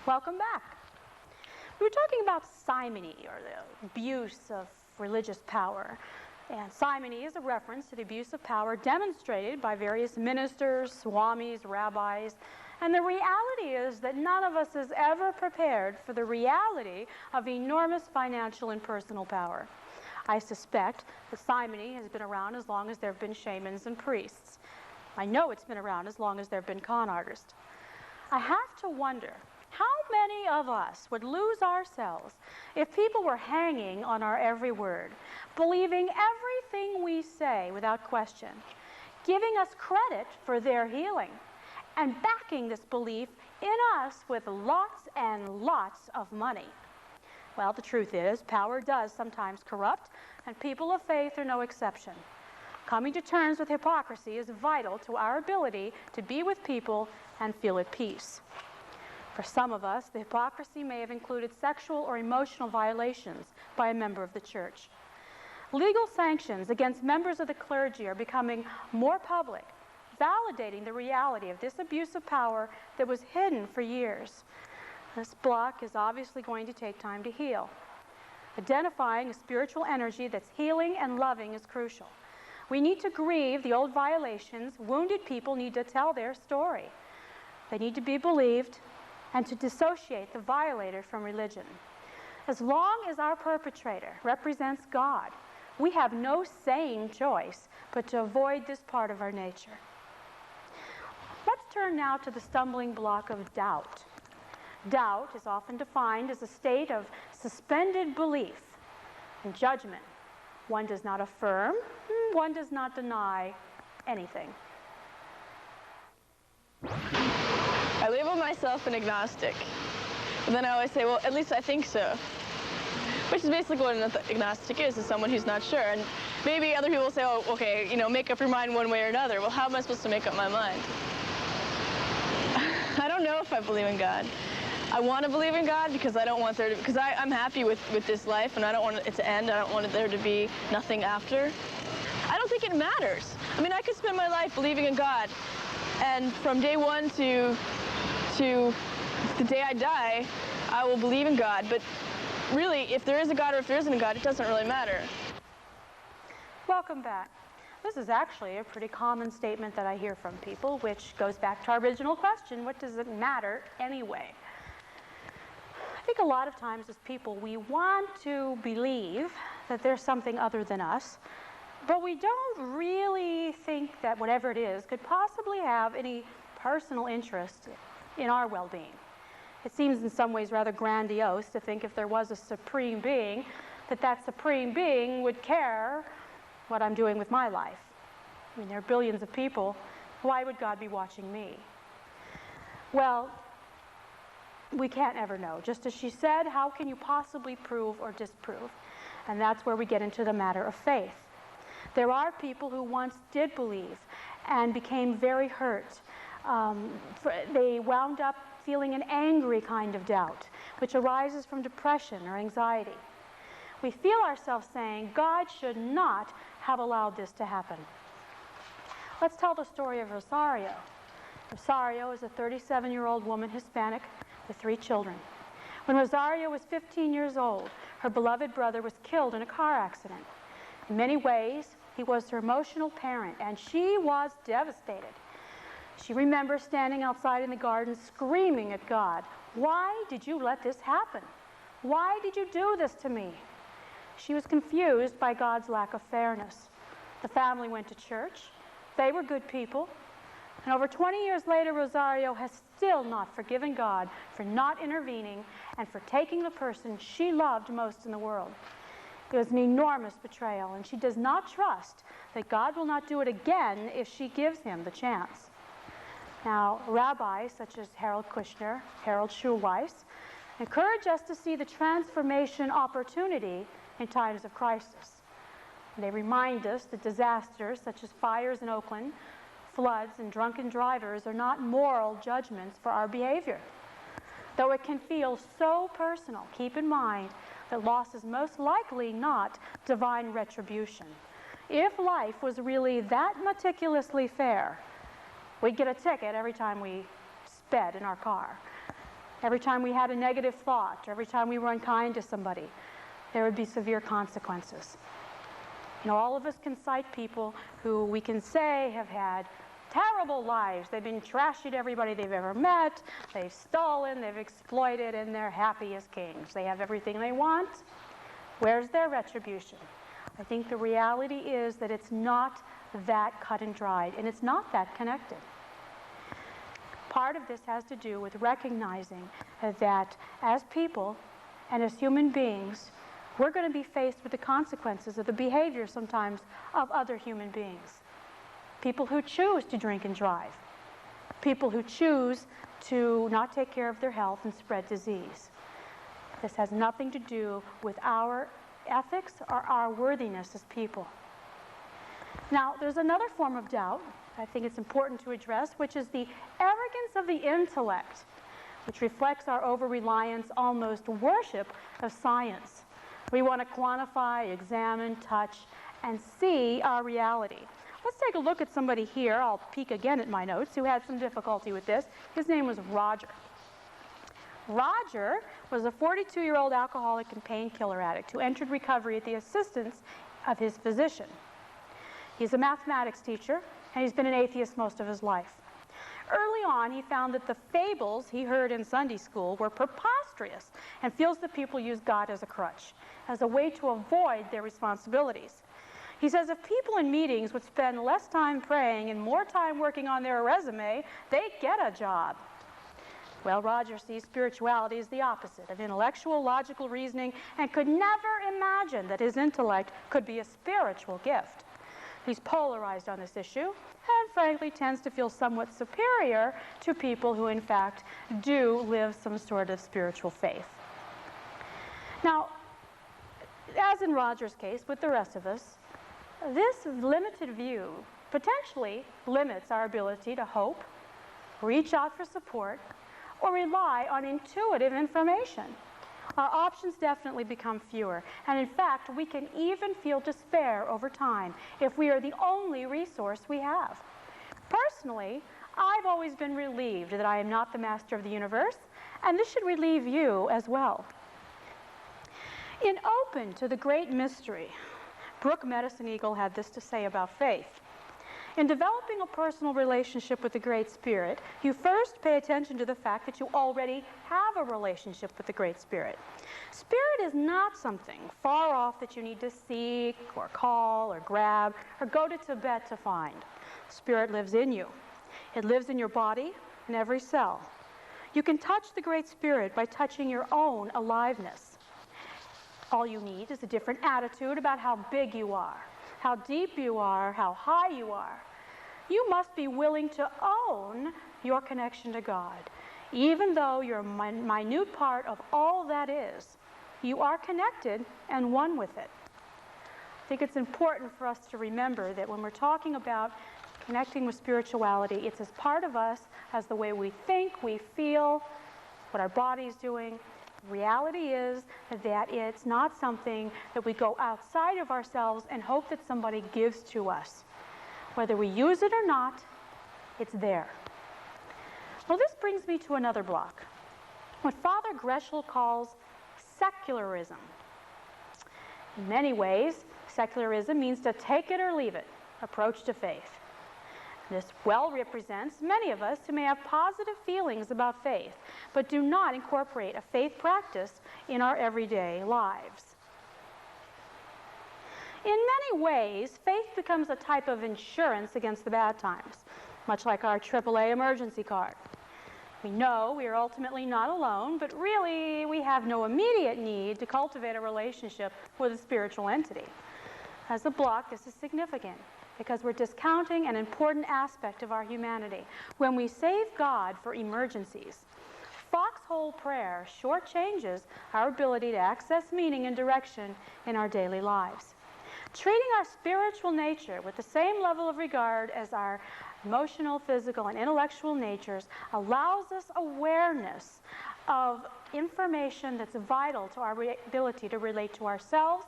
Welcome back. We were talking about simony, or the abuse of religious power. And simony is a reference to the abuse of power demonstrated by various ministers, swamis, rabbis. And the reality is that none of us is ever prepared for the reality of enormous financial and personal power. I suspect that simony has been around as long as there have been shamans and priests. I know it's been around as long as there have been con artists. I have to wonder, how many of us would lose ourselves if people were hanging on our every word, believing everything we say without question, giving us credit for their healing, and backing this belief in us with lots and lots of money? Well, the truth is, power does sometimes corrupt, and people of faith are no exception. Coming to terms with hypocrisy is vital to our ability to be with people and feel at peace. For some of us, the hypocrisy may have included sexual or emotional violations by a member of the church. Legal sanctions against members of the clergy are becoming more public, validating the reality of this abuse of power that was hidden for years. This block is obviously going to take time to heal. Identifying a spiritual energy that's healing and loving is crucial. We need to grieve the old violations. Wounded people need to tell their story. They need to be believed, and to dissociate the violator from religion. As long as our perpetrator represents God, we have no sane choice but to avoid this part of our nature. Let's turn now to the stumbling block of doubt. Doubt is often defined as a state of suspended belief and judgment. One does not affirm, one does not deny anything. I label myself an agnostic. And then I always say, well, at least I think so. Which is basically what an agnostic is someone who's not sure. And maybe other people say, oh, okay, make up your mind one way or another. Well, how am I supposed to make up my mind? I don't know if I believe in God. I want to believe in God because I don't want there to, because I'm happy with this life and I don't want it to end. I don't want there to be nothing after. I don't think it matters. I mean, I could spend my life believing in God, and from day one to the day I die, I will believe in God. But really, if there is a God or if there isn't a God, it doesn't really matter. Welcome back. This is actually a pretty common statement that I hear from people, which goes back to our original question, what does it matter anyway? I think a lot of times as people, we want to believe that there's something other than us, but we don't really think that whatever it is could possibly have any personal interest in our well-being. It seems in some ways rather grandiose to think if there was a supreme being, that supreme being would care what I'm doing with my life. I mean, there are billions of people. Why would God be watching me? Well, we can't ever know. Just as she said, how can you possibly prove or disprove? And that's where we get into the matter of faith. There are people who once did believe and became very hurt. They wound up feeling an angry kind of doubt, which arises from depression or anxiety. We feel ourselves saying, God should not have allowed this to happen. Let's tell the story of Rosario. Rosario is a 37-year-old woman, Hispanic, with 3 children. When Rosario was 15 years old, her beloved brother was killed in a car accident. In many ways, he was her emotional parent, and she was devastated. She remembers standing outside in the garden screaming at God, "Why did you let this happen? Why did you do this to me?" She was confused by God's lack of fairness. The family went to church. They were good people. And over 20 years later, Rosario has still not forgiven God for not intervening and for taking the person she loved most in the world. It was an enormous betrayal, and she does not trust that God will not do it again if she gives him the chance. Now, rabbis such as Harold Kushner, Harold Schulweis, encourage us to see the transformation opportunity in times of crisis. They remind us that disasters such as fires in Oakland, floods, and drunken drivers are not moral judgments for our behavior. Though it can feel so personal, keep in mind that loss is most likely not divine retribution. If life was really that meticulously fair, we'd get a ticket every time we sped in our car. every time we had a negative thought, or every time we were unkind to somebody, there would be severe consequences. You know, all of us can cite people who we can say have had terrible lives. They've been trashy to everybody they've ever met. They've stolen, they've exploited, and they're happy as kings. They have everything they want. Where's their retribution? I think the reality is that it's not that cut and dried, and it's not that connected. Part of this has to do with recognizing that as people and as human beings, we're going to be faced with the consequences of the behavior sometimes of other human beings. People who choose to drink and drive. People who choose to not take care of their health and spread disease. This has nothing to do with our ethics or our worthiness as people. Now, there's another form of doubt I think it's important to address, which is the arrogance of the intellect, which reflects our over-reliance, almost worship of science. We want to quantify, examine, touch, and see our reality. Let's take a look at somebody here. I'll peek again at my notes, who had some difficulty with this. His name was Roger. Roger was a 42-year-old alcoholic and painkiller addict who entered recovery at the assistance of his physician. He's a mathematics teacher, and he's been an atheist most of his life. Early on, he found that the fables he heard in Sunday school were preposterous and feels that people use God as a crutch, as a way to avoid their responsibilities. He says if people in meetings would spend less time praying and more time working on their resume, they'd get a job. Well, Roger sees spirituality as the opposite of intellectual, logical reasoning and could never imagine that his intellect could be a spiritual gift. He's polarized on this issue and frankly tends to feel somewhat superior to people who in fact do live some sort of spiritual faith. Now, as in Roger's case with the rest of us, this limited view potentially limits our ability to hope, reach out for support, or rely on intuitive information. Our options definitely become fewer, and in fact, we can even feel despair over time if we are the only resource we have. Personally, I've always been relieved that I am not the master of the universe, and this should relieve you as well. In Open to the Great Mystery, Brooke Medicine Eagle had this to say about faith. In developing a personal relationship with the Great Spirit, you first pay attention to the fact that you already have a relationship with the Great Spirit. Spirit is not something far off that you need to seek or call or grab or go to Tibet to find. Spirit lives in you. It lives in your body, in every cell. You can touch the Great Spirit by touching your own aliveness. All you need is a different attitude about how big you are, how deep you are, how high you are. You must be willing to own your connection to God. Even though you're a minute part of all that is, you are connected and one with it. I think it's important for us to remember that when we're talking about connecting with spirituality, it's as part of us as the way we think, we feel, what our body's doing. Reality is that it's not something that we go outside of ourselves and hope that somebody gives to us. Whether we use it or not, it's there. Well, this brings me to another block, what Father Greshel calls secularism. In many ways, secularism means to take it or leave it approach to faith. This well represents many of us who may have positive feelings about faith, but do not incorporate a faith practice in our everyday lives. In many ways, faith becomes a type of insurance against the bad times, much like our AAA emergency card. We know we are ultimately not alone, but really we have no immediate need to cultivate a relationship with a spiritual entity. As a block, this is significant, because we're discounting an important aspect of our humanity. When we save God for emergencies, foxhole prayer shortchanges our ability to access meaning and direction in our daily lives. Treating our spiritual nature with the same level of regard as our emotional, physical, and intellectual natures allows us awareness of information that's vital to our ability to relate to ourselves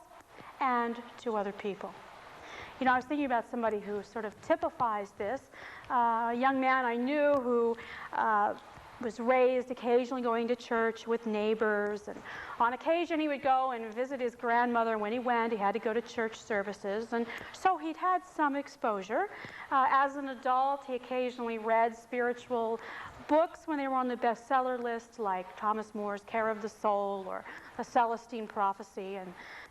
and to other people. You know, I was thinking about somebody who sort of typifies this. A young man I knew who was raised occasionally going to church with neighbors, and on occasion he would go and visit his grandmother. When he went, he had to go to church services, and so he'd had some exposure. As an adult, he occasionally read spiritual books when they were on the bestseller list, like Thomas More's Care of the Soul or The Celestine Prophecy, and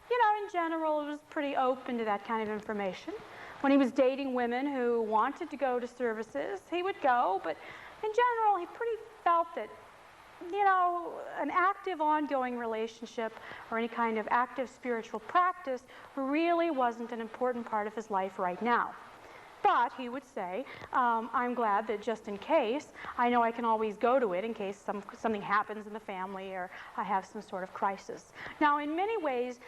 in general, it was pretty open to that kind of information. When he was dating women who wanted to go to services, he would go, but in general, he pretty felt that, an active ongoing relationship or any kind of active spiritual practice really wasn't an important part of his life right now. But he would say, I'm glad that just in case, I know I can always go to it in case something happens in the family or I have some sort of crisis. Now, in many ways,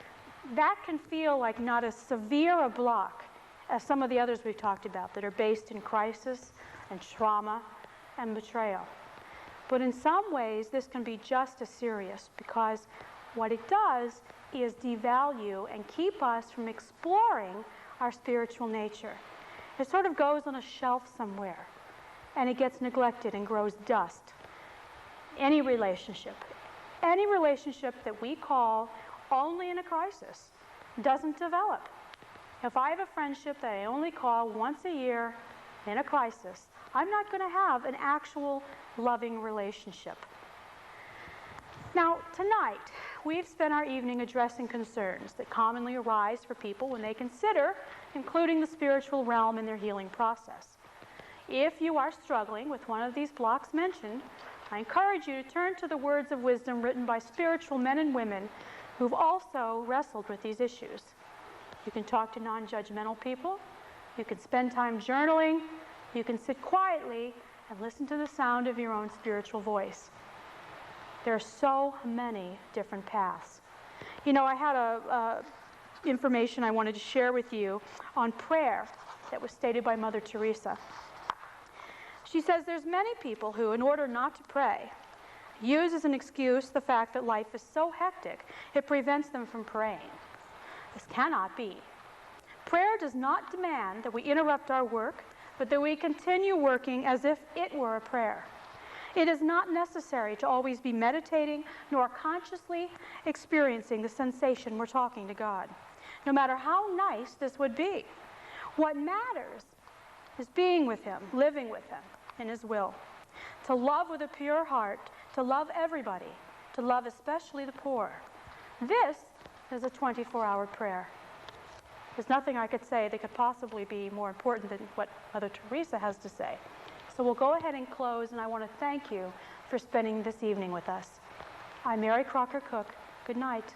that can feel like not as severe a block as some of the others we've talked about that are based in crisis and trauma and betrayal. But in some ways, this can be just as serious because what it does is devalue and keep us from exploring our spiritual nature. It sort of goes on a shelf somewhere, and it gets neglected and grows dust. Any relationship that we call only in a crisis doesn't develop. If I have a friendship that I only call once a year in a crisis, I'm not going to have an actual loving relationship. Now, tonight, we've spent our evening addressing concerns that commonly arise for people when they consider including the spiritual realm in their healing process. If you are struggling with one of these blocks mentioned, I encourage you to turn to the words of wisdom written by spiritual men and women who've also wrestled with these issues. You can talk to non-judgmental people. You can spend time journaling. You can sit quietly and listen to the sound of your own spiritual voice. There are so many different paths. I had information I wanted to share with you on prayer that was stated by Mother Teresa. She says there's many people who, in order not to pray, use as an excuse the fact that life is so hectic it prevents them from praying. This cannot be. Prayer does not demand that we interrupt our work, but that we continue working as if it were a prayer. It is not necessary to always be meditating nor consciously experiencing the sensation we're talking to God, no matter how nice this would be. What matters is being with Him, living with Him in His will. To love with a pure heart, to love everybody, to love especially the poor. This is a 24-hour prayer. There's nothing I could say that could possibly be more important than what Mother Teresa has to say. So we'll go ahead and close, and I want to thank you for spending this evening with us. I'm Mary Crocker Cook. Good night.